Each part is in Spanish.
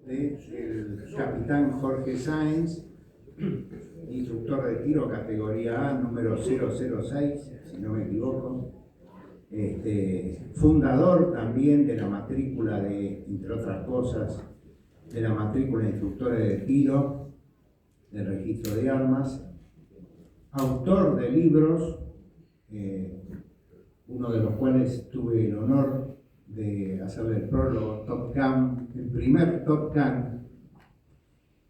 del capitán Jorge Sáenz, instructor de tiro categoría A, número 006, si no me equivoco. Fundador también de la matrícula de, entre otras cosas, de la matrícula de instructores de tiro del registro de armas, autor de libros, uno de los cuales tuve el honor de hacerle el prólogo, Top Gun, el primer Top Gun,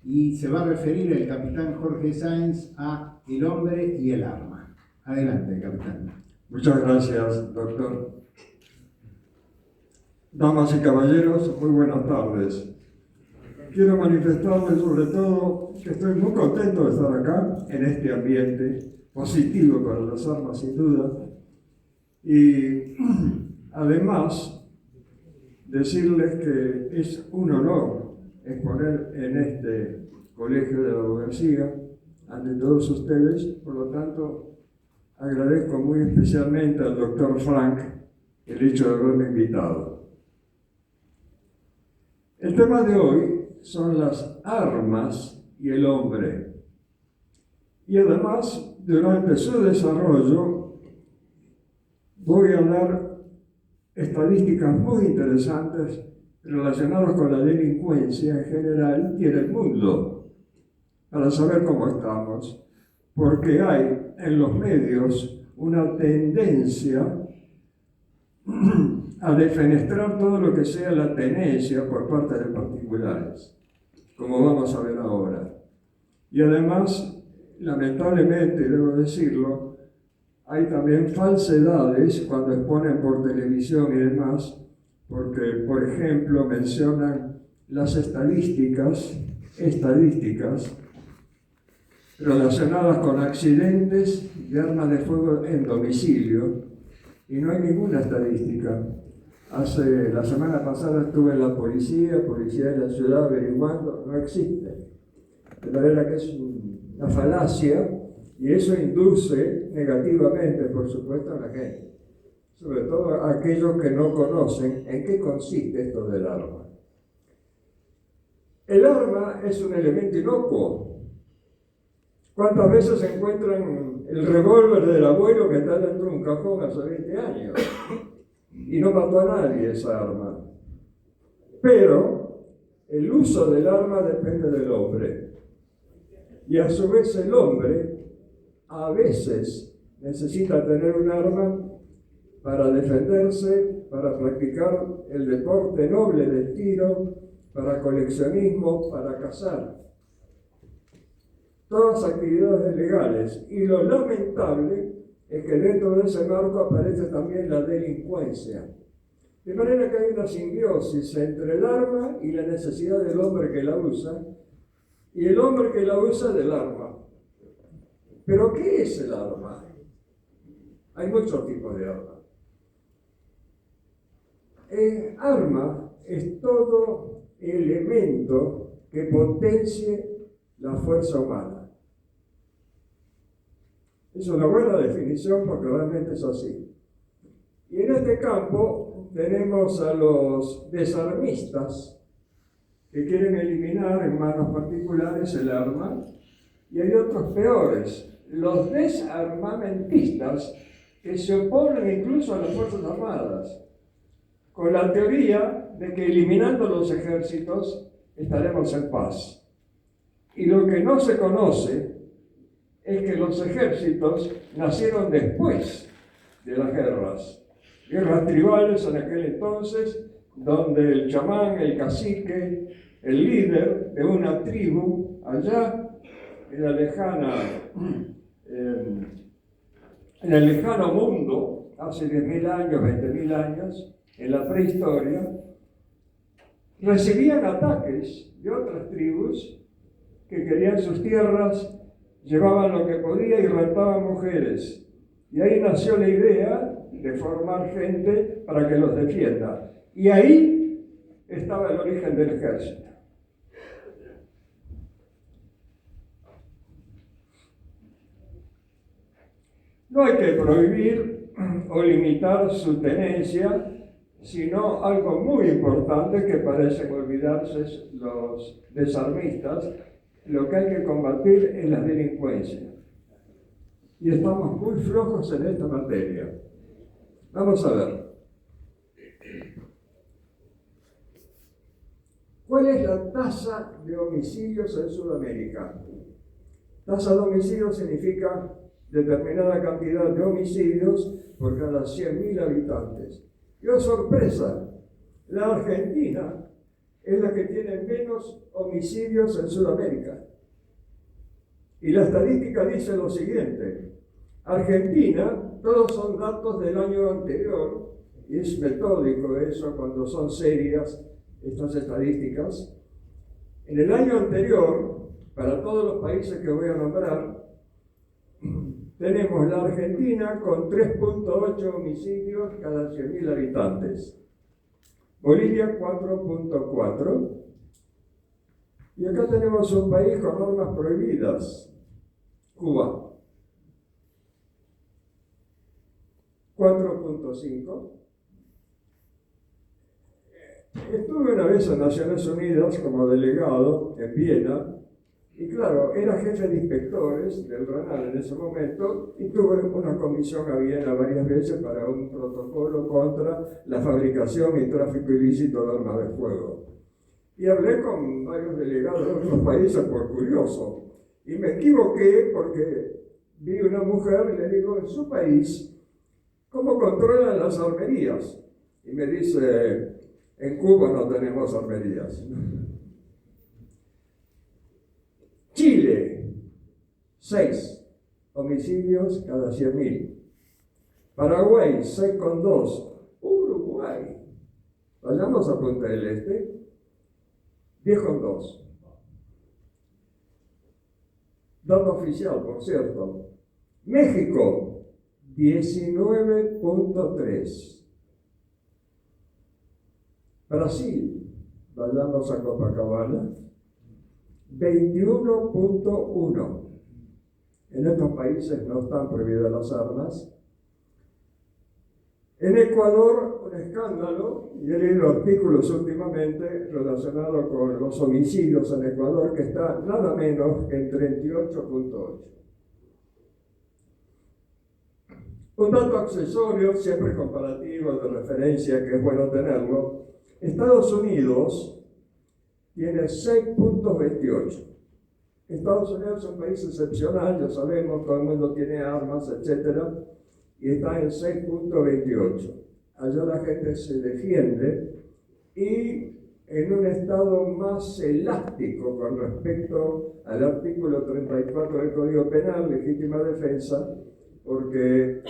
y se va a referir el capitán Jorge Sáenz a el hombre y el arma. Adelante, capitán. Muchas gracias, doctor. Damas y caballeros, muy buenas tardes. Quiero manifestarles sobre todo que estoy muy contento de estar acá, en este ambiente positivo para las armas, sin duda. Y además, decirles que es un honor exponer en este colegio de la abogacía ante todos ustedes. Por lo tanto, agradezco muy especialmente al doctor Frank el hecho de haberme invitado. El tema de hoy son las armas y el hombre. Y además, durante su desarrollo, voy a dar estadísticas muy interesantes relacionadas con la delincuencia en general y en el mundo, para saber cómo estamos, porque hay en los medios una tendencia a defenestrar todo lo que sea la tenencia por parte de particulares, como vamos a ver ahora. Y además, lamentablemente, debo decirlo, hay también falsedades cuando exponen por televisión y demás, porque, por ejemplo, mencionan las estadísticas relacionadas con accidentes de armas de fuego en domicilio, y no hay ninguna estadística. La semana pasada estuve en la policía de la ciudad averiguando, no existe. De manera que es una falacia, y eso induce negativamente, por supuesto, a la gente, sobre todo a aquellos que no conocen en qué consiste esto del arma. El arma es un elemento inocuo. ¿Cuántas veces se encuentran el revólver del abuelo que está dentro de un cajón hace 20 años? Y no mató a nadie esa arma. Pero el uso del arma depende del hombre. Y a su vez el hombre a veces necesita tener un arma para defenderse, para practicar el deporte noble del tiro, para coleccionismo, para cazar. Todas actividades legales. Y lo lamentable es que dentro de ese marco aparece también la delincuencia. De manera que hay una simbiosis entre el arma y la necesidad del hombre que la usa, y el hombre que la usa del arma. ¿Pero qué es el arma? Hay muchos tipos de arma. Arma es todo elemento que potencie la fuerza humana. Es una buena definición porque realmente es así. Y en este campo tenemos a los desarmistas que quieren eliminar en manos particulares el arma, y hay otros peores, los desarmamentistas, que se oponen incluso a las Fuerzas Armadas, con la teoría de que eliminando los ejércitos estaremos en paz. Y lo que no se conoce es que los ejércitos nacieron después de las guerras tribales en aquel entonces, donde el chamán, el cacique, el líder de una tribu allá en el lejano mundo, hace 10.000 años, 20.000 años, en la prehistoria, recibían ataques de otras tribus que querían sus tierras, llevaban lo que podía y raptaban mujeres. Y ahí nació la idea de formar gente para que los defienda. Y ahí estaba el origen del ejército. No hay que prohibir o limitar su tenencia, sino algo muy importante que parecen olvidarse los desarmistas. Lo que hay que combatir es la delincuencia. Y estamos muy flojos en esta materia. Vamos a ver. ¿Cuál es la tasa de homicidios en Sudamérica? Tasa de homicidios significa determinada cantidad de homicidios por cada 100.000 habitantes. Y oh sorpresa, la Argentina es la que tiene menos homicidios en Sudamérica. Y la estadística dice lo siguiente: Argentina, todos son datos del año anterior, y es metódico eso cuando son serias estas estadísticas. En el año anterior, para todos los países que voy a nombrar, tenemos la Argentina con 3.8 homicidios cada 100.000 habitantes. Bolivia 4.4. Y acá tenemos un país con normas prohibidas, Cuba. 4.5. Estuve una vez en Naciones Unidas como delegado en Viena, y claro, era jefe de inspectores del RANAL en ese momento, y tuve una comisión a Viena varias veces para un protocolo contra la fabricación y tráfico ilícito de armas de fuego. Y hablé con varios delegados de otros países por curioso, y me equivoqué porque vi una mujer y le digo, en su país, ¿cómo controlan las armerías? Y me dice, en Cuba no tenemos armerías. Chile, 6 homicidios cada 100.000. Paraguay, 6,2. Uruguay, vayamos a Punta del Este, 10,2. Dato oficial, por cierto. México, 19,3. Brasil, vayamos a Copacabana, 21,1. En estos países no están prohibidas las armas. En Ecuador, un escándalo, y he leído artículos últimamente relacionados con los homicidios en Ecuador, que está nada menos que en 38,8. Un dato accesorio, siempre comparativo, de referencia, que es bueno tenerlo. Estados Unidos tiene 6,28. Estados Unidos es un país excepcional, ya sabemos, todo el mundo tiene armas, etc. Y está en 6,28. Allá la gente se defiende y en un estado más elástico con respecto al artículo 34 del Código Penal, legítima defensa, porque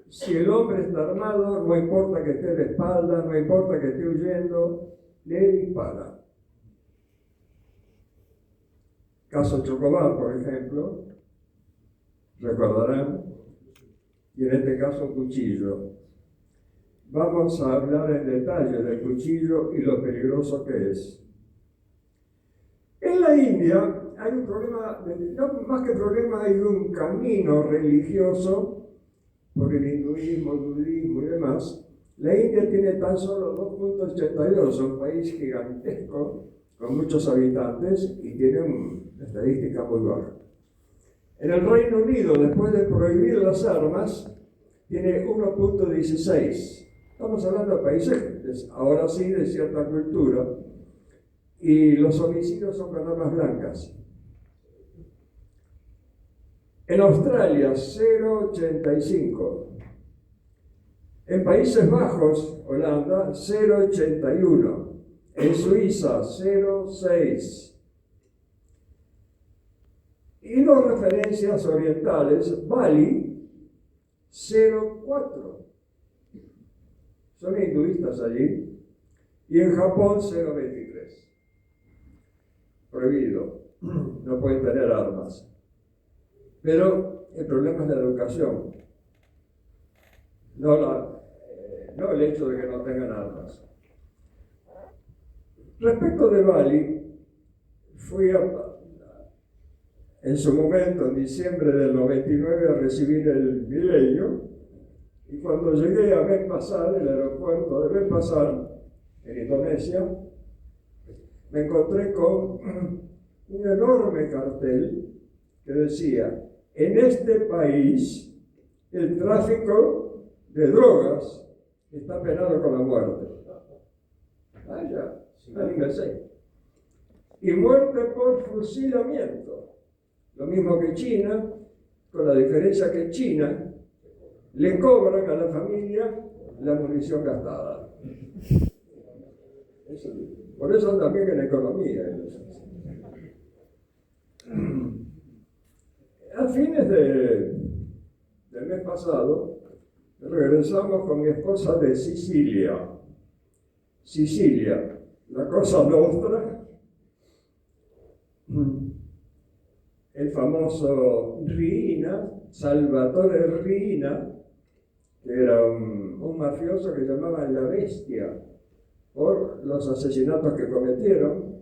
si el hombre está armado, no importa que esté de espalda, no importa que esté huyendo, le dispara. Caso Chocobar, por ejemplo, recordarán, y en este caso un cuchillo. Vamos a hablar en detalle del cuchillo y lo peligroso que es. En la India hay un problema, no más que problema, hay un camino religioso por el hinduismo, el budismo y demás. La India tiene tan solo 2,82, un país gigantesco, con muchos habitantes, y tiene una estadística muy baja. En el Reino Unido, después de prohibir las armas, tiene 1,16. Estamos hablando de países, ahora sí, de cierta cultura, y los homicidios son con armas blancas. En Australia, 0,85. En Países Bajos, Holanda, 0,81. En Suiza, 0,6. Y dos referencias orientales, Bali, 0,4. Son hinduistas allí. Y en Japón, 0,23. Prohibido. No pueden tener armas. Pero el problema es la educación. No el hecho de que no tengan armas. Respecto de Bali, fui en su momento, en diciembre del 99, a recibir el milenio, Y cuando llegué a Denpasar, el aeropuerto de Denpasar, en Indonesia, me encontré con un enorme cartel que decía: en este país el tráfico de drogas está penado con la muerte. Ah, ya, anímese. Y muerte por fusilamiento. Lo mismo que China, con la diferencia que China le cobran a la familia la munición gastada. Por eso también en economía. A fines del mes pasado, regresamos con mi esposa de Sicilia. Sicilia, la cosa nostra, el famoso Riina, Salvatore Riina, que era un mafioso que llamaban la Bestia por los asesinatos que cometieron.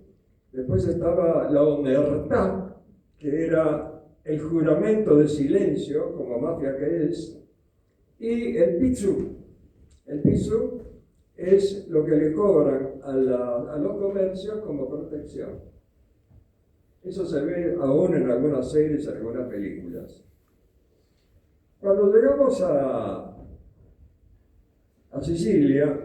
Después estaba la Omertà, que era el juramento de silencio, como mafia que es, y el Pizzu. El Pizzu es lo que le cobran a los comercios como protección. Eso se ve aún en algunas series, en algunas películas. Cuando llegamos a Sicilia,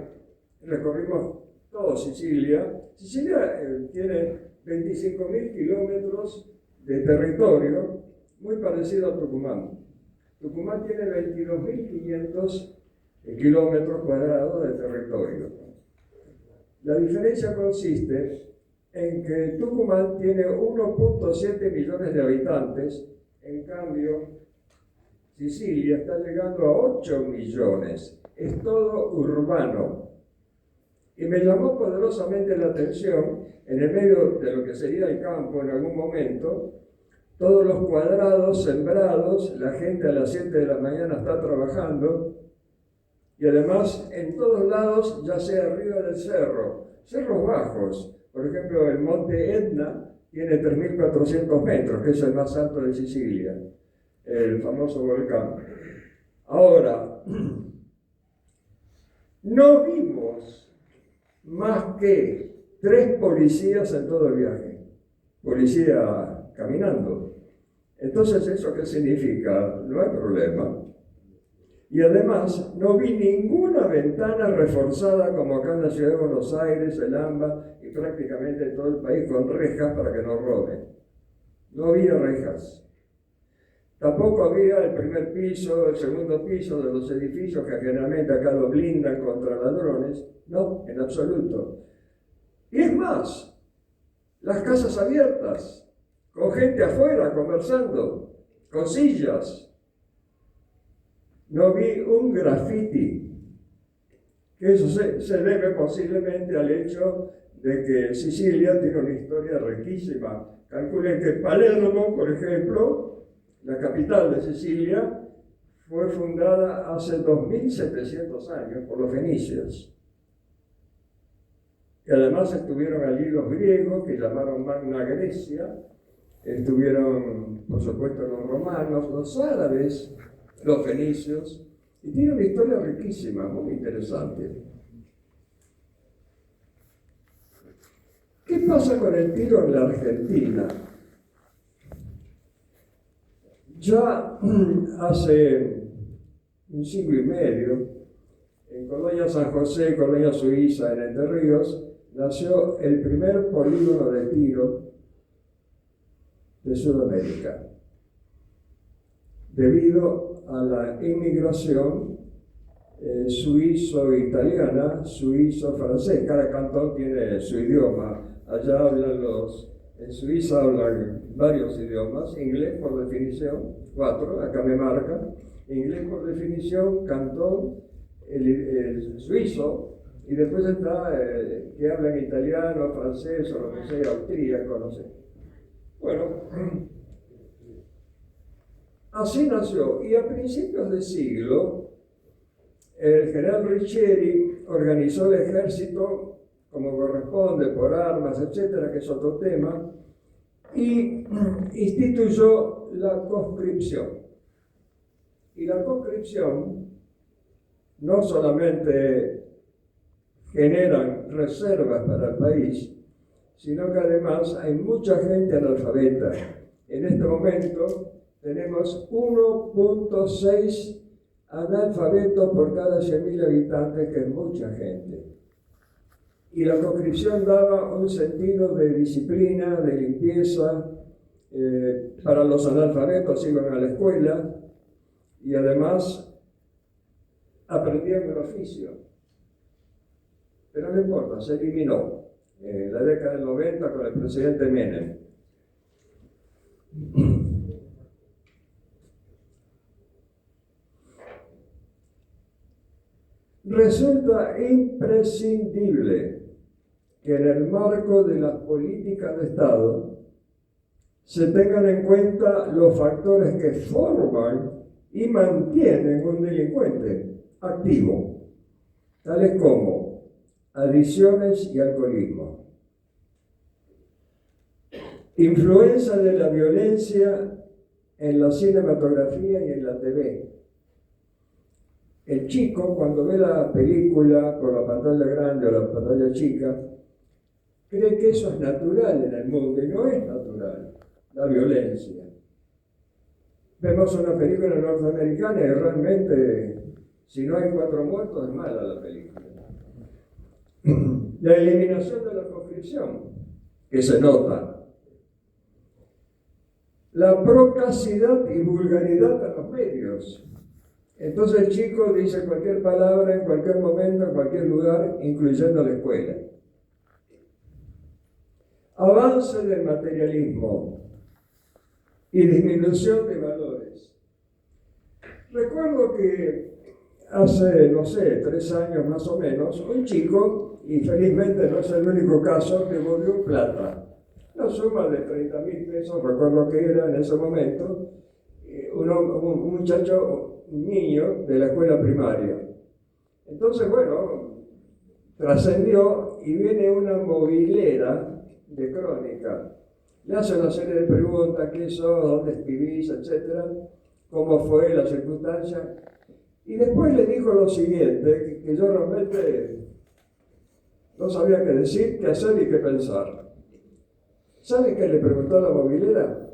recorrimos toda Sicilia. Sicilia tiene 25.000 kilómetros de territorio, muy parecido a Tucumán. Tucumán tiene 22.500 kilómetros cuadrados de territorio. La diferencia consiste en que Tucumán tiene 1.7 millones de habitantes, en cambio Sicilia está llegando a 8 millones, es todo urbano. Y me llamó poderosamente la atención, en el medio de lo que sería el campo en algún momento, todos los cuadrados sembrados, la gente a las 7 de la mañana está trabajando, y además en todos lados, ya sea arriba del cerro, cerros bajos, por ejemplo el monte Etna tiene 3.400 metros, que es el más alto de Sicilia, el famoso volcán. Ahora, no vimos más que 3 policías en todo el viaje, policía caminando. Entonces, ¿eso qué significa? No hay problema. Y además, no vi ninguna ventana reforzada como acá en la ciudad de Buenos Aires, el AMBA y prácticamente en todo el país con rejas para que no roben. No había rejas. Tampoco había el primer piso, el segundo piso de los edificios que generalmente acá lo blindan contra ladrones. No, en absoluto. Y es más, las casas abiertas, con gente afuera conversando, con sillas. No vi un graffiti, que eso se debe posiblemente al hecho de que Sicilia tiene una historia riquísima. Calculen que Palermo, por ejemplo, la capital de Sicilia, fue fundada hace 2.700 años por los fenicios. Y además estuvieron allí los griegos, que llamaron Magna Grecia, estuvieron, por supuesto, los romanos, los árabes, los fenicios, y tiene una historia riquísima, muy interesante. ¿Qué pasa con el tiro en la Argentina? Ya hace un siglo y medio, en Colonia San José, Colonia Suiza, en Entre Ríos, nació el primer polígono de tiro de Sudamérica, debido a la inmigración suizo-italiana, suizo-francés. Cada cantón tiene su idioma. Allá hablan en Suiza hablan varios idiomas, inglés por definición, 4, acá me marca, inglés por definición, cantón, el suizo, y después está que hablan italiano, francés o lo que sea, austríaco, no sé. Bueno, así nació, y a principios de siglo, el general Riccieri organizó el ejército como corresponde, por armas, etcétera, que es otro tema, y instituyó la conscripción. Y la conscripción no solamente generan reservas para el país, sino que además hay mucha gente analfabeta. En este momento tenemos 1.6 analfabetos por cada 100.000 habitantes, que es mucha gente. Y la conscripción daba un sentido de disciplina, de limpieza. Para los analfabetos iban a la escuela y además aprendían el oficio. Pero no importa, se eliminó en la década del 90 con el presidente Menem. Resulta imprescindible que en el marco de las políticas de Estado se tengan en cuenta los factores que forman y mantienen un delincuente activo, tales como adicciones y alcoholismo, influencia de la violencia en la cinematografía y en la TV. El chico, cuando ve la película por la pantalla grande o la pantalla chica, cree que eso es natural en el mundo, y no es natural, la violencia. Vemos una película norteamericana y realmente, si no hay 4 muertos, es mala la película. La eliminación de la conscripción, que se nota. La procacidad y vulgaridad de los medios. Entonces el chico dice cualquier palabra en cualquier momento, en cualquier lugar, incluyendo la escuela. Avance del materialismo y disminución de valores. Recuerdo que hace, 3 años más o menos, un chico, y felizmente no es el único caso, devolvió plata. Una suma de 30.000 pesos, recuerdo que era en ese momento, un muchacho, un niño de la escuela primaria. Entonces, bueno, trascendió y viene una movilera de Crónica. Le hace una serie de preguntas: ¿qué sos? ¿Dónde escribís? Etcétera. ¿Cómo fue la circunstancia? Y después le dijo lo siguiente, que yo realmente no sabía qué decir, qué hacer y qué pensar. ¿Saben qué le preguntó a la movilera?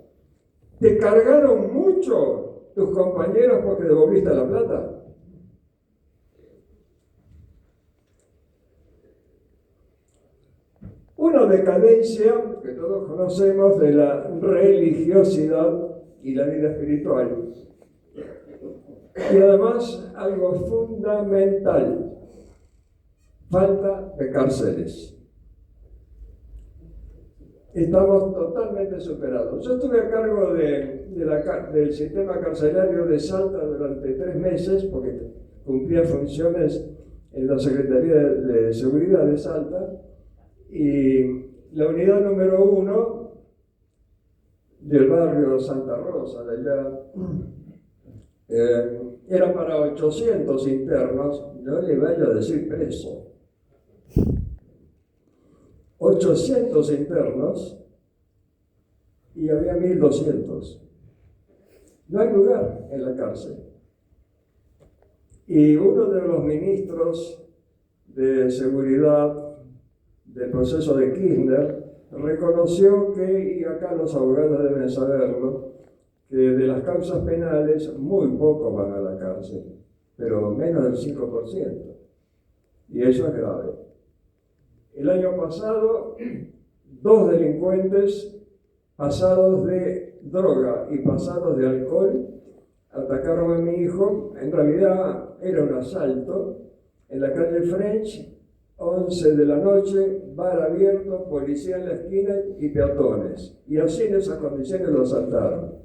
¿Te cargaron mucho tus compañeros porque devolviste la plata? Una decadencia que todos conocemos de la religiosidad y la vida espiritual. Y además algo fundamental: falta de cárceles. Estamos totalmente superados. Yo estuve a cargo del sistema carcelario de Salta durante 3 meses, porque cumplía funciones en la Secretaría de Seguridad de Salta, y la unidad número 1 del barrio Santa Rosa, de allá, era para 800 internos, no le vaya a decir preso. 800 internos y había 1.200. No hay lugar en la cárcel. Y uno de los ministros de seguridad del proceso de Kirchner reconoció que, y acá los abogados deben saberlo, que de las causas penales muy pocos van a la cárcel, pero menos del 5%. Y eso es grave. El año pasado, 2 delincuentes pasados de droga y pasados de alcohol atacaron a mi hijo. En realidad era un asalto en la calle French, 11 de la noche, bar abierto, policía en la esquina y peatones. Y así en esas condiciones lo asaltaron.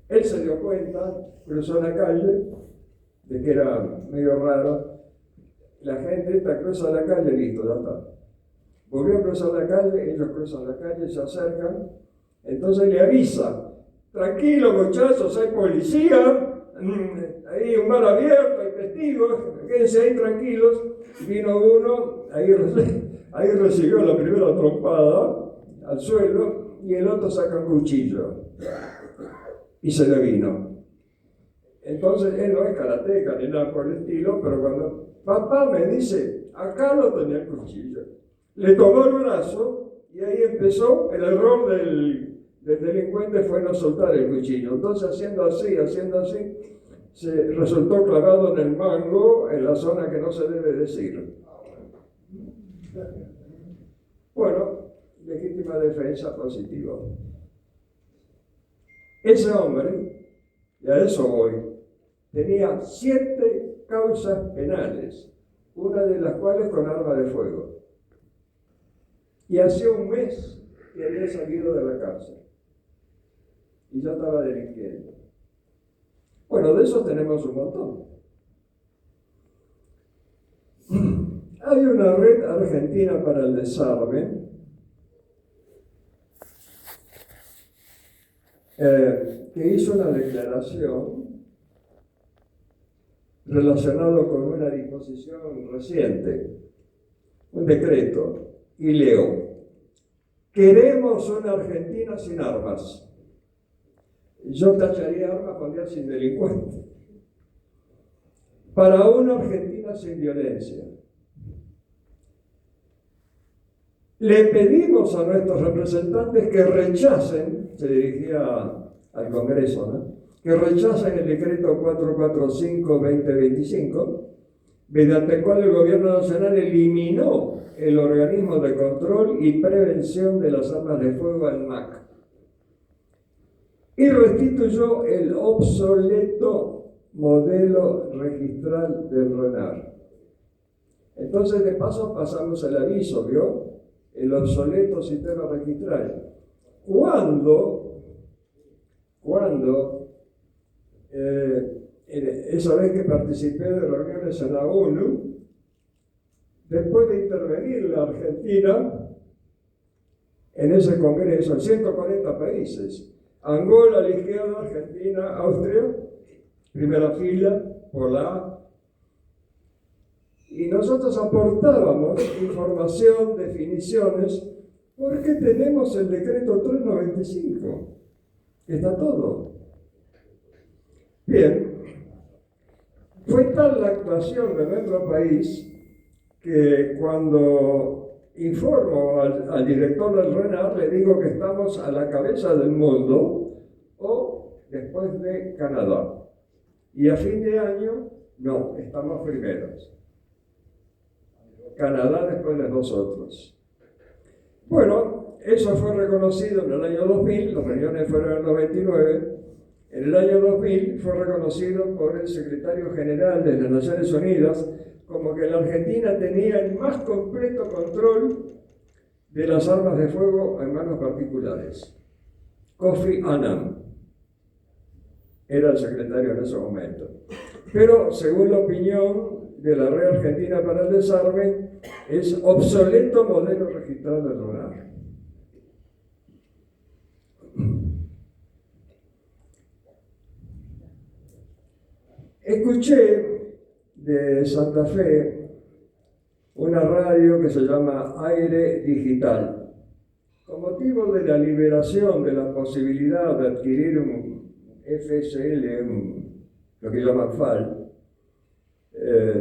Él se dio cuenta, cruzó la calle, de que era medio raro. La gente cruza la calle, listo, ya está. Volvió a cruzar la calle, ellos cruzan la calle, se acercan. Entonces le avisa: tranquilo muchachos, hay policía, hay un bar abierto, hay testigos, quédense ahí tranquilos. Vino uno, ahí recibió la primera trompada al suelo, y el otro saca un cuchillo y se le vino. Entonces él no es karateca ni nada por el estilo, pero cuando papá me dice, acá lo tenía el cuchillo, le tomó el brazo y ahí empezó el error del delincuente, fue no soltar el cuchillo. Entonces haciendo así, se resultó clavado en el mango, en la zona que no se debe decir. Bueno, legítima defensa positiva. Ese hombre, y a eso voy, tenía 7 causas penales, una de las cuales con arma de fuego. Y hacía un mes que había salido de la cárcel. Y ya estaba delinquiendo. Bueno, de esos tenemos un montón. Hay una red argentina para el desarme que hizo una declaración relacionada con una disposición reciente, un decreto, y leo: queremos una Argentina sin armas. Yo tacharía armas con día sin delincuente. Para una Argentina sin violencia. Le pedimos a nuestros representantes que rechacen, se dirigía al Congreso, ¿no?, que rechacen el decreto 445-2025, mediante el cual el Gobierno Nacional eliminó el organismo de control y prevención de las armas de fuego, el MAC, y restituyó el obsoleto modelo registral del RENAR. Entonces, de paso, pasamos el aviso, ¿vio? El obsoleto sistema registral. Esa vez que participé de reuniones en la ONU, después de intervenir la Argentina en ese congreso, en 140 países, Angola a la izquierda, Argentina, Austria, primera fila, por la A, y nosotros aportábamos información, definiciones, porque tenemos el decreto 395, que está todo. Bien, fue tal la actuación de nuestro país que cuando informo al director del RENAR, le digo que estamos a la cabeza del mundo o después de Canadá. Y a fin de año, no, estamos primeros. Canadá después de nosotros. Bueno, eso fue reconocido en el año 2000, las reuniones fueron en el 99. En el año 2000 fue reconocido por el secretario general de las Naciones Unidas como que la Argentina tenía el más completo control de las armas de fuego en manos particulares. Kofi Annan era el secretario en ese momento. Pero, según la opinión de la Red Argentina para el Desarme, es obsoleto modelo registrado del RENAR. Escuché de Santa Fe una radio que se llama Aire Digital. Con motivo de la liberación de la posibilidad de adquirir un FSL, lo que llaman FAL,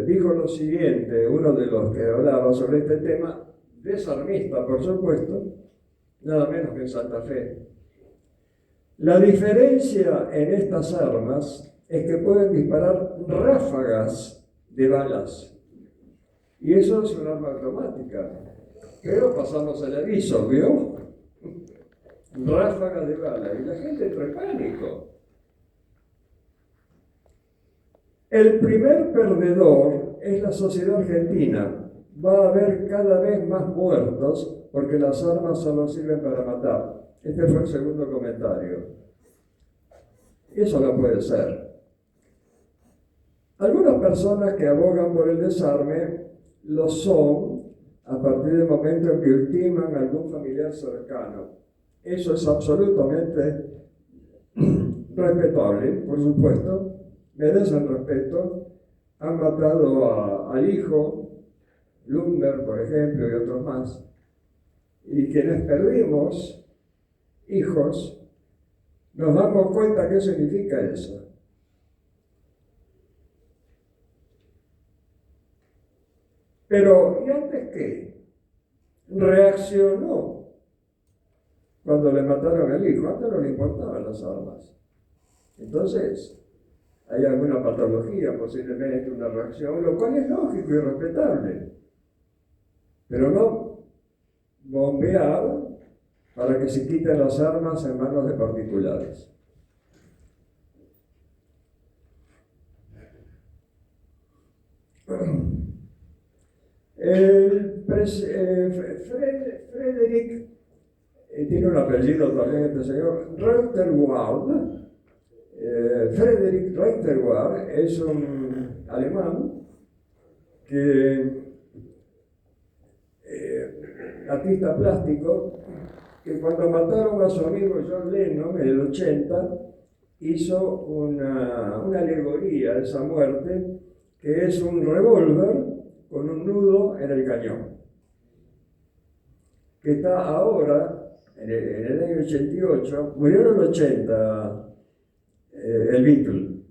dijo lo siguiente, uno de los que hablaba sobre este tema, desarmista, por supuesto, nada menos que en Santa Fe. La diferencia en estas armas es que pueden disparar ráfagas de balas. Y eso es un arma automática. Pero pasamos el aviso, ¿vio? Ráfagas de balas. Y la gente entra en pánico. El primer perdedor es la sociedad argentina. Va a haber cada vez más muertos porque las armas solo sirven para matar. Este fue el segundo comentario. Eso no puede ser. Algunas personas que abogan por el desarme lo son a partir del momento en que ultiman a algún familiar cercano. Eso es absolutamente respetable, por supuesto, merecen respeto. Han matado al hijo, Lumber, por ejemplo, y otros más. Y quienes perdimos hijos, nos damos cuenta qué significa eso. Pero, ¿y antes qué? Reaccionó cuando le mataron al hijo. Antes no le importaban las armas. Entonces, hay alguna patología, posiblemente una reacción, lo cual es lógico y respetable. Pero no bombear para que se quiten las armas en manos de particulares. Frederick, tiene un apellido también este señor, Reuterwald. Frederick Reuterwald es un alemán que artista plástico, que cuando mataron a su amigo John Lennon en el 80 hizo una alegoría de esa muerte, que es un revólver con un nudo en el cañón, que está ahora, en el año 88, murió en el 80 el Beatle,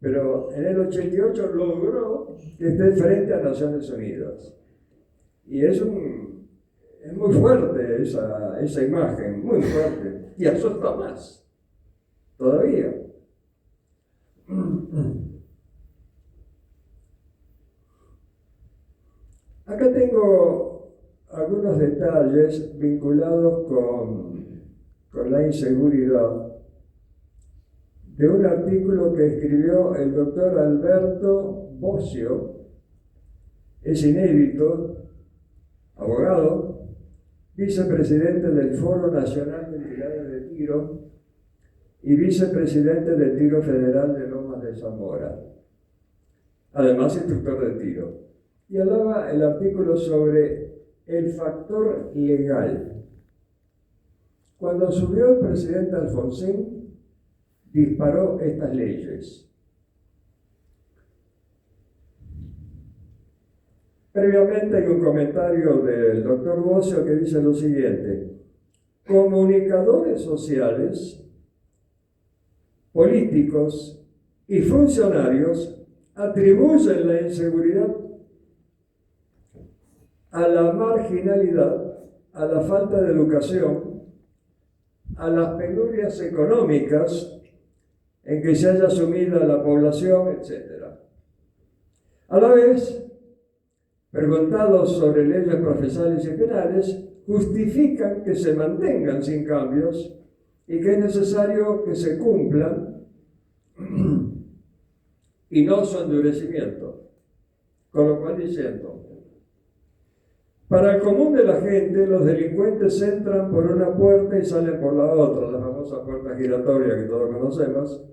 pero en el 88 logró que esté frente a Naciones Unidas. Y es muy fuerte esa imagen, muy fuerte, y asusta más, todavía. Acá tengo algunos detalles vinculados con la inseguridad de un artículo que escribió el doctor Alberto Bossio, es inédito, abogado, vicepresidente del Foro Nacional de Entidades de Tiro y vicepresidente del Tiro Federal de Lomas de Zamora, además instructor de tiro. Y hablaba el artículo sobre el factor legal. Cuando asumió el presidente Alfonsín, disparó estas leyes. Previamente hay un comentario del doctor Bossio que dice lo siguiente: comunicadores sociales, políticos y funcionarios atribuyen la inseguridad a la marginalidad, a la falta de educación, a las penurias económicas en que se haya sumida la población, etc. A la vez, preguntados sobre leyes procesales y penales, justifican que se mantengan sin cambios y que es necesario que se cumplan y no su endurecimiento. Con lo cual diciendo, para el común de la gente, los delincuentes entran por una puerta y salen por la otra, la famosa puerta giratoria que todos conocemos,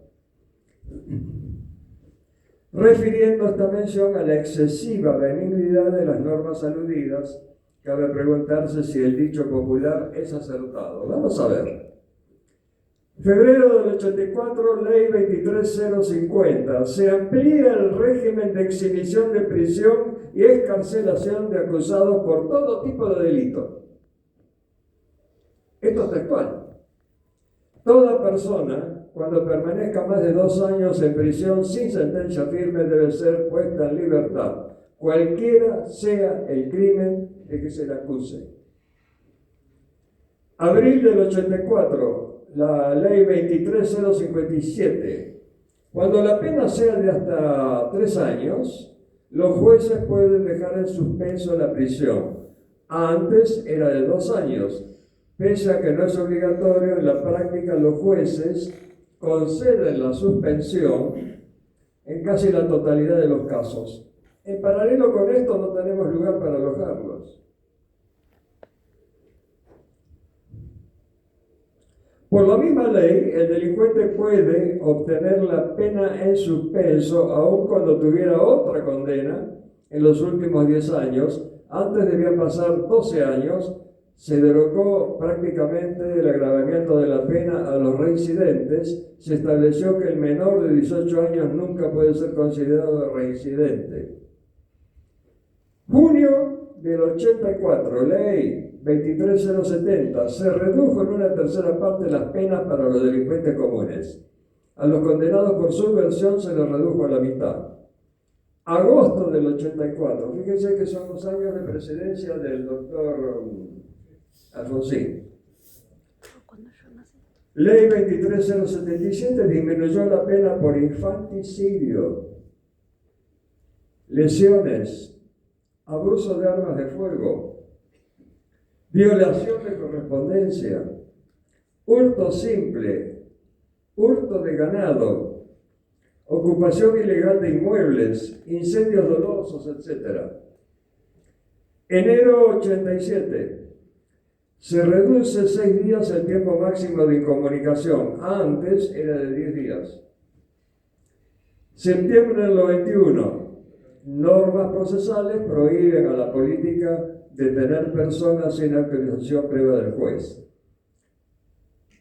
refiriendo esta mención a la excesiva benignidad de las normas aludidas. Cabe preguntarse si el dicho popular es acertado. Vamos a ver. Febrero del 84, Ley 23050. Se amplía el régimen de exhibición de prisión y excarcelación de acusados por todo tipo de delito. Esto es textual. Toda persona, cuando permanezca más de 2 años en prisión sin sentencia firme, debe ser puesta en libertad, cualquiera sea el crimen de que se le acuse. Abril del 84, la ley 23057. Cuando la pena sea de hasta 3 años, los jueces pueden dejar en suspenso la prisión. Antes era de 2 años. Pese a que no es obligatorio, en la práctica los jueces conceden la suspensión en casi la totalidad de los casos. En paralelo con esto, no tenemos lugar para alojarlos. Por la misma ley, el delincuente puede obtener la pena en suspenso aun cuando tuviera otra condena en los últimos 10 años. Antes debían pasar 12 años. Se derogó prácticamente el agravamiento de la pena a los reincidentes. Se estableció que el menor de 18 años nunca puede ser considerado reincidente. Junio del 84, ley 23070, se redujo en una tercera parte las penas para los delincuentes comunes. A los condenados por subversión se les redujo a la mitad. agosto del 84. Fíjense que son los años de presidencia del doctor Alfonsín. Ley 23077 disminuyó la pena por infanticidio, lesiones, abuso de armas de fuego, violación de correspondencia, hurto simple, hurto de ganado, ocupación ilegal de inmuebles, incendios dolosos, etc. Enero 87. Se reduce 6 días el tiempo máximo de incomunicación. Antes era de 10 días. Septiembre del 91. Normas procesales prohíben a la política detener personas sin autorización previa del juez.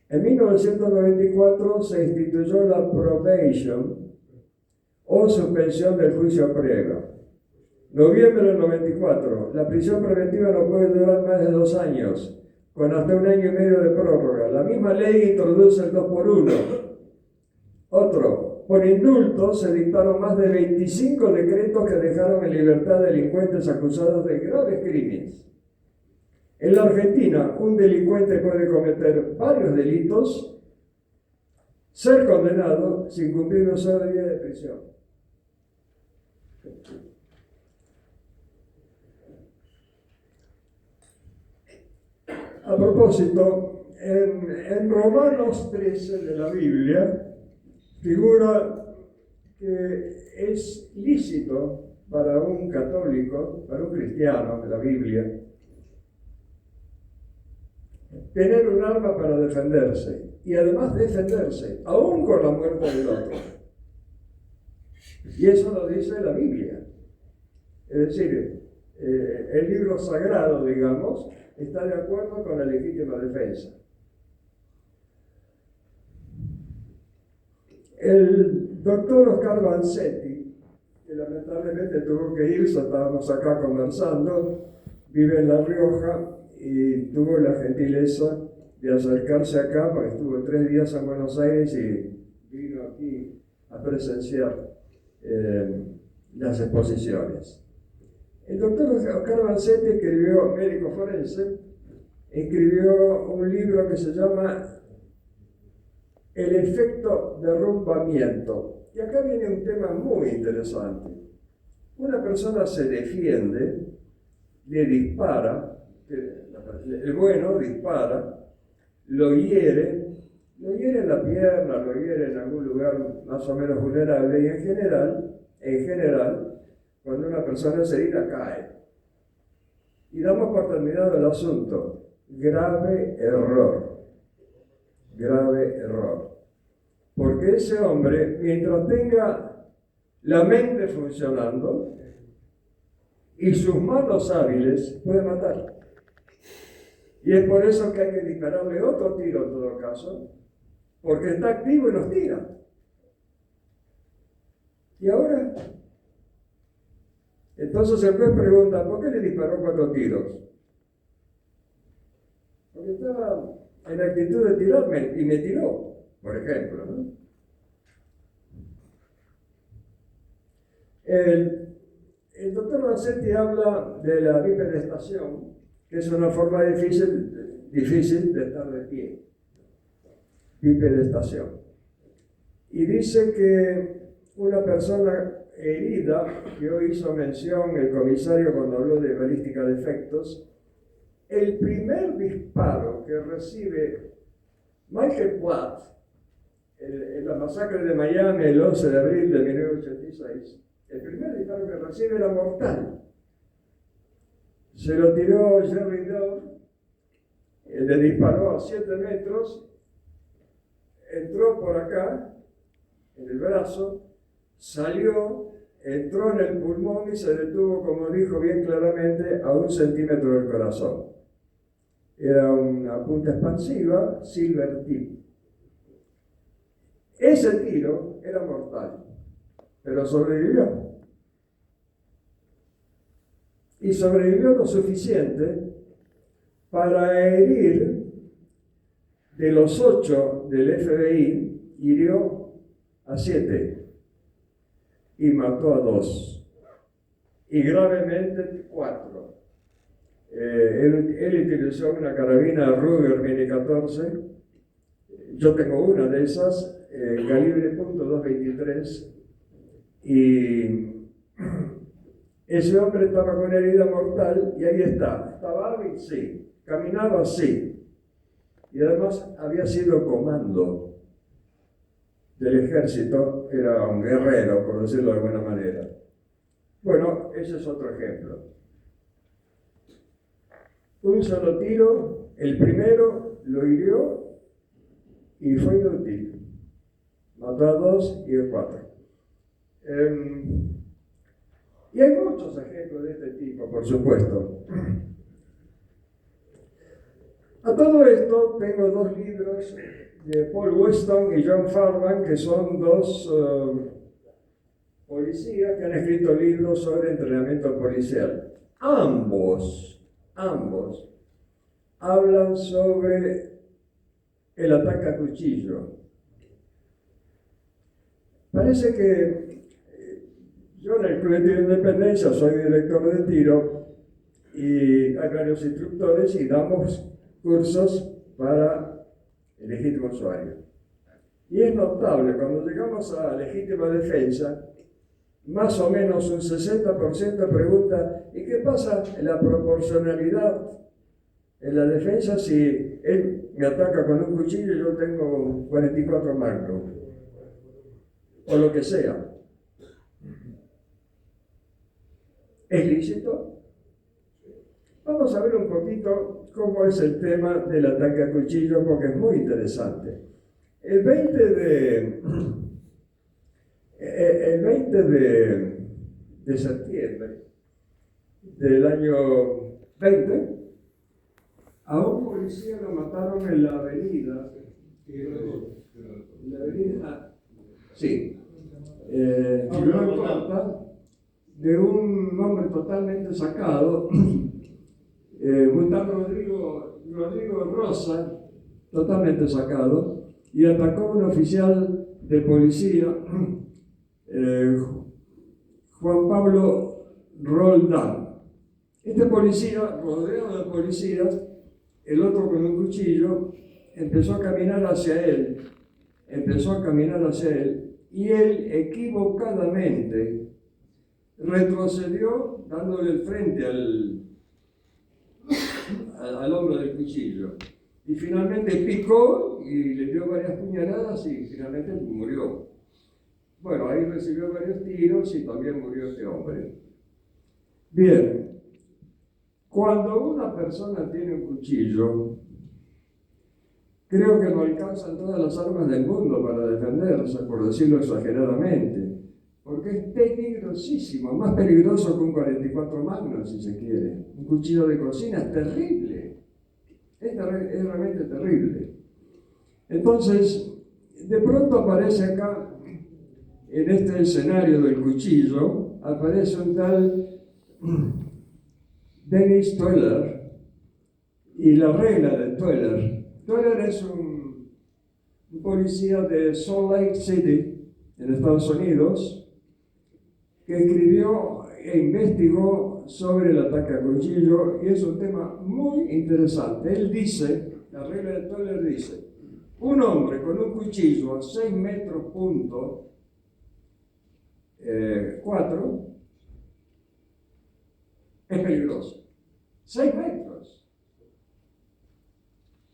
En 1994 se instituyó la probation o suspensión del juicio previo. Noviembre del 94. La prisión preventiva no puede durar más de 2 años, con hasta 1 año y medio de prórroga. La misma ley introduce el 2 por 1. Otro, por indulto se dictaron más de 25 decretos que dejaron en libertad delincuentes acusados de graves crímenes. En la Argentina, un delincuente puede cometer varios delitos, ser condenado sin cumplir un solo día de prisión. A propósito, en Romanos 13 de la Biblia figura que es lícito para un católico, para un cristiano de la Biblia, tener un arma para defenderse y además defenderse, aún con la muerte del otro. Y eso lo dice la Biblia. Es decir, el libro sagrado, digamos, está de acuerdo con la legítima defensa. El doctor Oscar Vanzetti, que lamentablemente tuvo que irse, estábamos acá conversando, vive en La Rioja y tuvo la gentileza de acercarse acá, porque estuvo 3 días en Buenos Aires y vino aquí a presenciar las exposiciones. El doctor Oscar Vanzetti escribió, médico forense, escribió un libro que se llama El efecto derrumbamiento. Y acá viene un tema muy interesante. Una persona se defiende, le dispara, el bueno dispara, lo hiere en la pierna, lo hiere en algún lugar más o menos vulnerable y en general, cuando una persona se herida cae. Y damos por terminado el asunto. Grave error. Porque ese hombre, mientras tenga la mente funcionando y sus manos hábiles, puede matar. Y es por eso que hay que dispararle otro tiro en todo caso, porque está activo y nos tira. Y ahora, entonces el juez pregunta, ¿por qué le disparó 4 tiros? Porque estaba en actitud de tirarme y me tiró, por ejemplo, ¿no? El doctor Vanzetti habla de la bipedestación, que es una forma difícil de estar de pie. Bipedestación. Y dice que una persona herida, que hoy hizo mención el comisario cuando habló de balística de efectos, el primer disparo que recibe Michael Platt en la masacre de Miami el 11 de abril de 1986, el primer disparo que recibe era mortal. Se lo tiró Jerry Dove, le disparó a 7 metros, entró por acá, en el brazo, salió, entró en el pulmón y se detuvo, como dijo bien claramente, a 1 centímetro del corazón. Era una punta expansiva, silver tip. Ese tiro era mortal, pero sobrevivió. Y sobrevivió lo suficiente para herir, de los 8 del FBI, hirió a 7 y mató a 2. y gravemente 4. Él utilizó una carabina Ruger Mini 14. Yo tengo una de esas, calibre .223, y ese hombre estaba con herida mortal, y ahí está. ¿Estaba hábil? Sí. ¿Caminaba? Sí. Y además había sido comando del ejército, era un guerrero, por decirlo de alguna manera. Bueno, ese es otro ejemplo. Un solo tiro, el primero lo hirió y fue inútil. Mató a 2 y a 4. Y hay muchos ejemplos de este tipo, por supuesto. A todo esto tengo 2 libros de Paul Weston y John Farman, que son 2 policías que han escrito libros sobre entrenamiento policial. Ambos hablan sobre el ataque a cuchillo. Parece que yo en el Club de Tiro de Independencia soy director de tiro y hay varios instructores y damos cursos para el legítimo usuario. Y es notable, cuando llegamos a legítima defensa, más o menos un 60% pregunta: ¿y qué pasa en la proporcionalidad en la defensa si él me ataca con un cuchillo y yo tengo 44 Magnum? O lo que sea. ¿Es lícito? Vamos a ver un poquito cómo es el tema del ataque a cuchillo, porque es muy interesante. El 20 de septiembre del año 20, a un policía lo mataron en la avenida. Sí. Ciudad Corta, de un hombre totalmente sacado, un tal Rodrigo Rosa, totalmente sacado, y atacó a un oficial de policía, Juan Pablo Roldán. Este policía, rodeado de policías, el otro con un cuchillo, empezó a caminar hacia él, y él equivocadamente retrocedió dándole el frente al hombre del cuchillo. Y finalmente picó y le dio varias puñaladas y finalmente murió. Bueno, ahí recibió varios tiros y también murió este hombre. Bien, cuando una persona tiene un cuchillo, creo que no alcanzan todas las armas del mundo para defenderse, por decirlo exageradamente, porque es peligrosísimo, más peligroso que un 44 Magnum, si se quiere. Un cuchillo de cocina es terrible, es realmente terrible. Entonces, de pronto aparece acá, en este escenario del cuchillo, aparece un tal Dennis Toller y la regla de Toller. Toller es un policía de Salt Lake City, en Estados Unidos, que escribió e investigó sobre el ataque a cuchillo, y es un tema muy interesante. Él dice, la regla de Toller dice: un hombre con un cuchillo a 6 metros punto 4 es peligroso. 6 metros.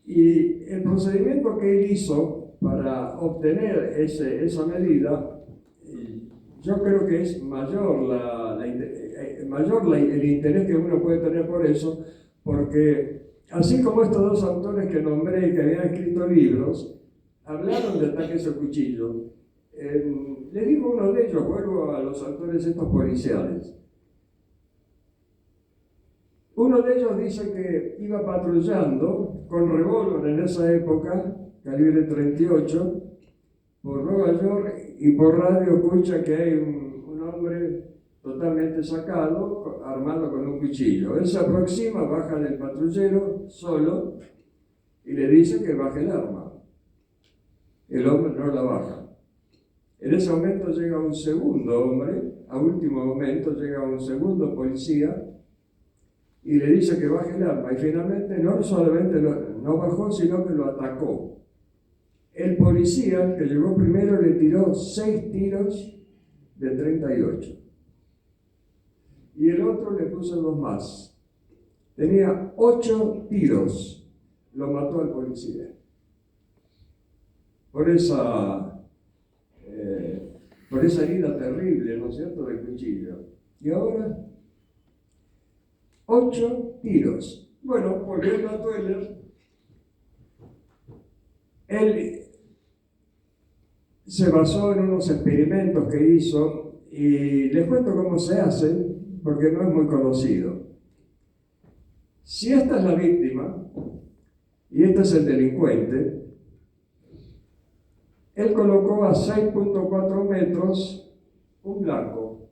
Y el procedimiento que él hizo para obtener esa medida, yo creo que es mayor el interés que uno puede tener por eso, porque así como estos 2 autores que nombré, que habían escrito libros, hablaron de ataques al cuchillo, le digo uno de ellos, vuelvo a los autores estos policiales. Uno de ellos dice que iba patrullando con revólver en esa época, calibre 38, por Nueva York, y por radio escucha que hay un hombre totalmente sacado, armado con un cuchillo. Él se aproxima, baja del patrullero solo y le dice que baje el arma. El hombre no la baja. En ese momento llega un segundo hombre, a último momento llega un segundo policía y le dice que baje el arma. Y finalmente no solamente no bajó, sino que lo atacó. El policía, el que llegó primero, le tiró 6 tiros de 38. Y el otro le puso 2 más. Tenía 8 tiros. Lo mató al policía. Por esa herida terrible, ¿no es cierto?, del cuchillo. Y ahora, 8 tiros. Bueno, volviendo a Tueller, él se basó en unos experimentos que hizo, y les cuento cómo se hace, porque no es muy conocido. Si esta es la víctima, y este es el delincuente, él colocó a 6.4 metros un blanco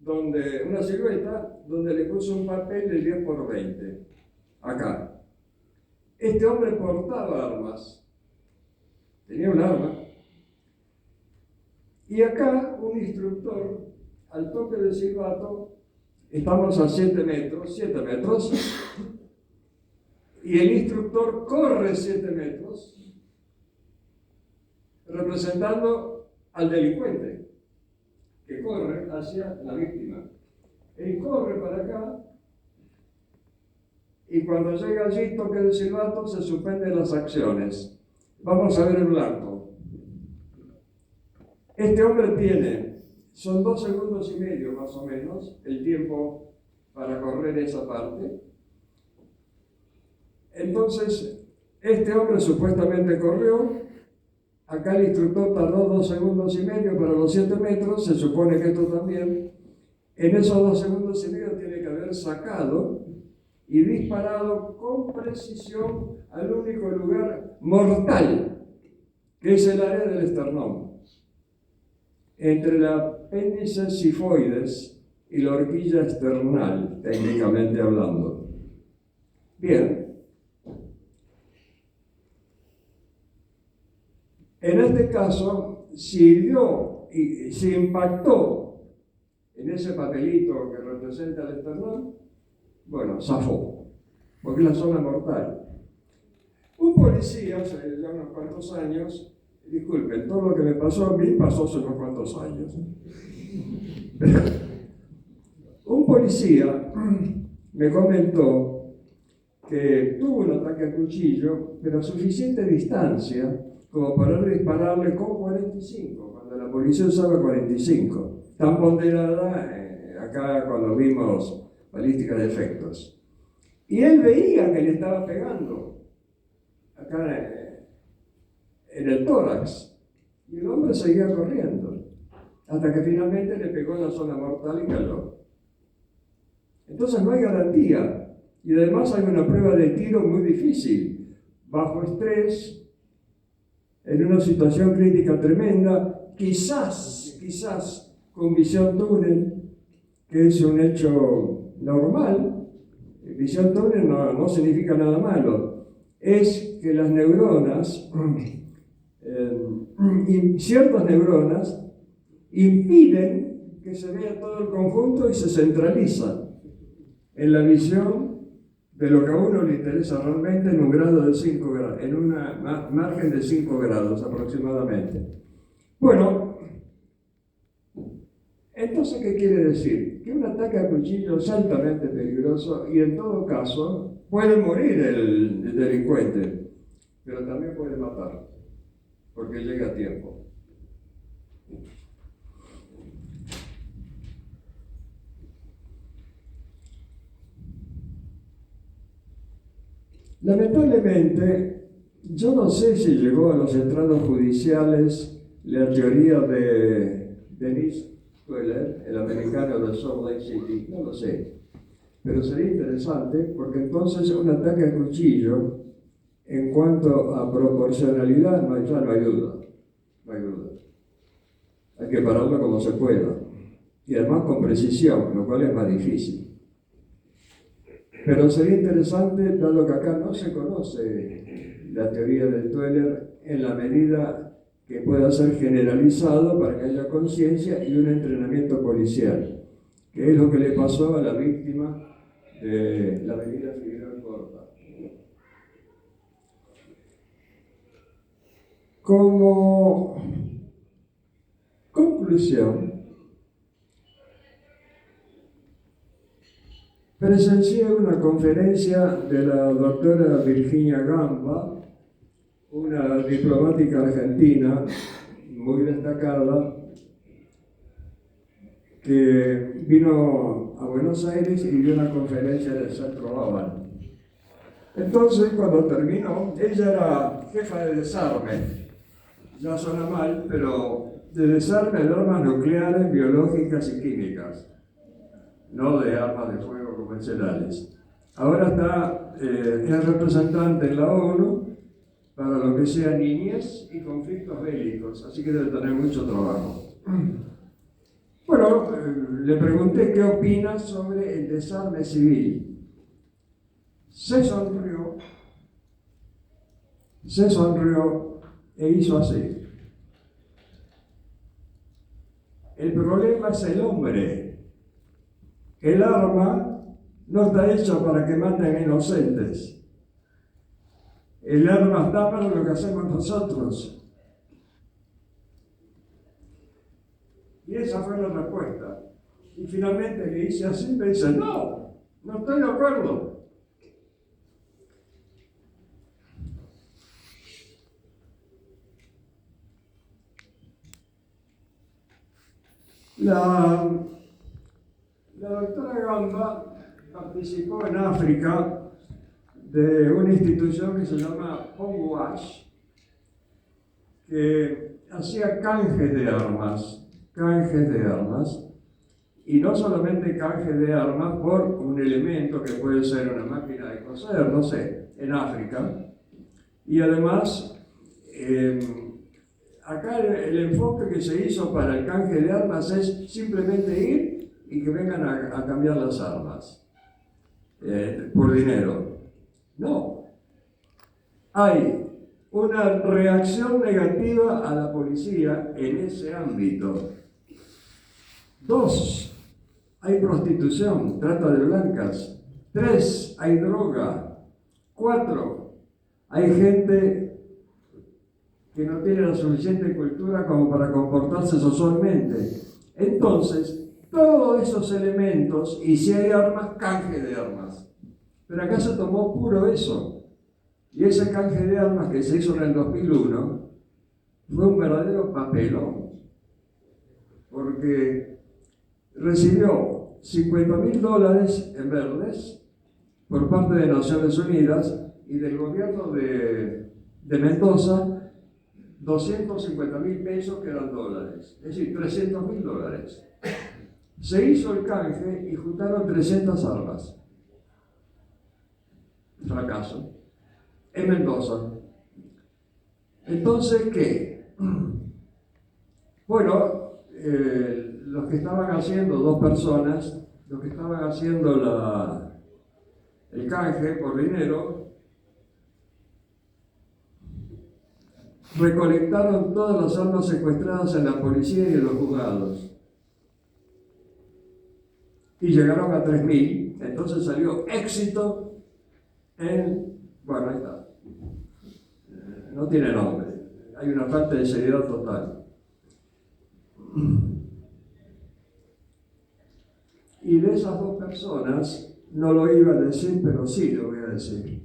donde, una silueta donde le puso un papel de 10 por 20, acá. Este hombre portaba armas, tenía un arma, y acá un instructor, al toque de silbato, estamos a 7 metros, y el instructor corre 7 metros, representando al delincuente, que corre hacia la víctima. Él corre para acá, y cuando llega allí, toque de silbato, se suspenden las acciones. Vamos a ver el blanco. Este hombre son 2 segundos y medio más o menos, el tiempo para correr esa parte. Entonces, este hombre supuestamente corrió. Acá el instructor tardó 2 segundos y medio para los 7 metros, se supone que esto también. En esos 2 segundos y medio tiene que haber sacado y disparado con precisión al único lugar mortal, que es el área del esternón, entre el apéndice sifoides y la horquilla esternal, técnicamente hablando. Bien. En este caso, si dio y si impactó en ese papelito que representa el esternón, bueno, zafó, porque es la zona mortal. Un policía, hace ya unos cuantos años, disculpen, todo lo que me pasó a mí pasó hace unos cuantos años. Un policía me comentó que tuvo un ataque a cuchillo, pero a suficiente distancia como para dispararle con 45, cuando la policía usaba 45, tan ponderada acá cuando vimos balística de efectos. Y él veía que le estaba pegando acá en el tórax, y el hombre seguía corriendo, hasta que finalmente le pegó en la zona mortal y cayó. Entonces no hay garantía, y además hay una prueba de tiro muy difícil, bajo estrés, en una situación crítica tremenda, quizás con visión túnel, que es un hecho normal. Visión túnel no significa nada malo, es que las neuronas, ciertas neuronas, impiden que se vea todo el conjunto y se centralizan en la visión de lo que a uno le interesa realmente en un grado de 5 grados, en una margen de 5 grados aproximadamente. Bueno, entonces, ¿qué quiere decir? Que un ataque a cuchillo es altamente peligroso y en todo caso puede morir el delincuente, pero también puede matar, porque llega a tiempo. Lamentablemente, yo no sé si llegó a los estrados judiciales la teoría de Dennis Tueller, el americano de Salt Lake City, no lo sé. Pero sería interesante porque entonces un ataque a cuchillo, en cuanto a proporcionalidad, no hay duda. Hay que pararlo como se pueda. Y además con precisión, lo cual es más difícil. Pero sería interesante, dado que acá no se conoce la teoría de Tueller en la medida que pueda ser generalizado para que haya conciencia y un entrenamiento policial, que es lo que le pasó a la víctima de la avenida Figueroa Corta. Como conclusión, presencié una conferencia de la doctora Virginia Gamba, una diplomática argentina muy destacada, que vino a Buenos Aires y dio una conferencia del Centro Bávaro. Entonces, cuando terminó, ella era jefa de desarme. Ya suena mal, pero de desarme de armas nucleares, biológicas y químicas, no de armas de fuego convencionales. Ahora es representante en la ONU para lo que sea niñez y conflictos bélicos, así que debe tener mucho trabajo. Bueno, le pregunté qué opina sobre el desarme civil. Se sonrió e hizo así. El problema es el hombre. El arma no está hecha para que maten inocentes. El arma está para lo que hacemos nosotros. Y esa fue la respuesta. Y finalmente le hice así, me dice, no estoy de acuerdo. La doctora Gamba participó en África de una institución que se llama Pongwash, que hacía canjes de armas, y no solamente canjes de armas por un elemento que puede ser una máquina de coser, no sé, en África. Y además, acá el enfoque que se hizo para el canje de armas es simplemente ir y que vengan a cambiar las armas por dinero. No. Hay una reacción negativa a la policía en ese ámbito. 2, hay prostitución, trata de blancas. 3, hay droga. 4, hay gente que no tiene la suficiente cultura como para comportarse socialmente. Entonces, todos esos elementos, y si hay armas, canje de armas. Pero acá se tomó puro eso. Y ese canje de armas que se hizo en el 2001 fue un verdadero papelón. Porque recibió $50.000 en verdes por parte de Naciones Unidas y del gobierno de Mendoza, 250.000 pesos que eran dólares, es decir, $300.000. Se hizo el canje y juntaron 300 armas. Fracaso. En Mendoza. Entonces, ¿qué? Bueno, los que estaban haciendo, 2 personas, los que estaban haciendo el canje por dinero, recolectaron todas las armas secuestradas en la policía y en los juzgados. Y llegaron a 3.000, entonces salió éxito bueno, ahí está. No tiene nombre. Hay una falta de seriedad total. Y de esas 2 personas, no lo iba a decir, pero sí lo voy a decir.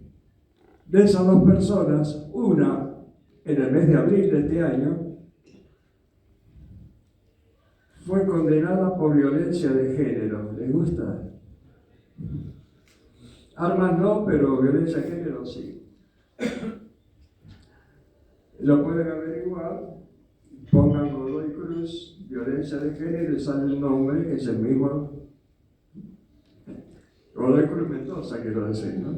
De esas 2 personas, una, en el mes de abril de este año, fue condenada por violencia de género. ¿Les gusta? Armas no, pero violencia de género sí. Lo pueden averiguar, pongan Godoy Cruz, violencia de género, y sale el nombre, que es el mismo. Godoy Cruz Mendoza, quiero decir, ¿no?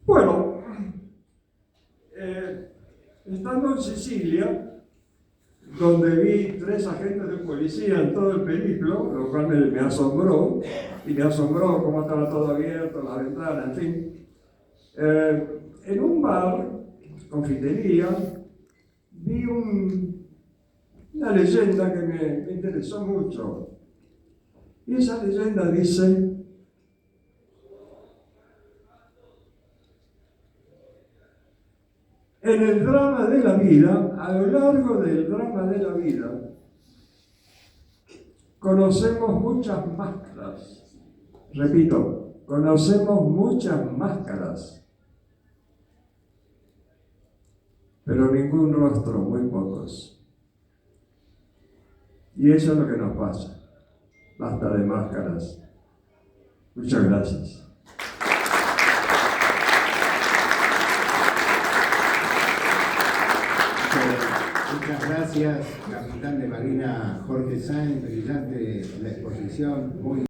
Bueno, estando en Sicilia, donde vi 3 agentes de policía en todo el periplo, lo cual me asombró, y me asombró cómo estaba todo abierto, las ventanas, en fin. En un bar, confitería, vi una leyenda que me interesó mucho. Y esa leyenda dice: en el drama de la vida, a lo largo del drama de la vida, conocemos muchas máscaras. Repito, conocemos muchas máscaras, pero ningún rostro, muy pocos. Y eso es lo que nos pasa. Basta de máscaras. Muchas gracias. Muchas gracias, capitán de Marina Jorge Sáenz, brillante la exposición, muy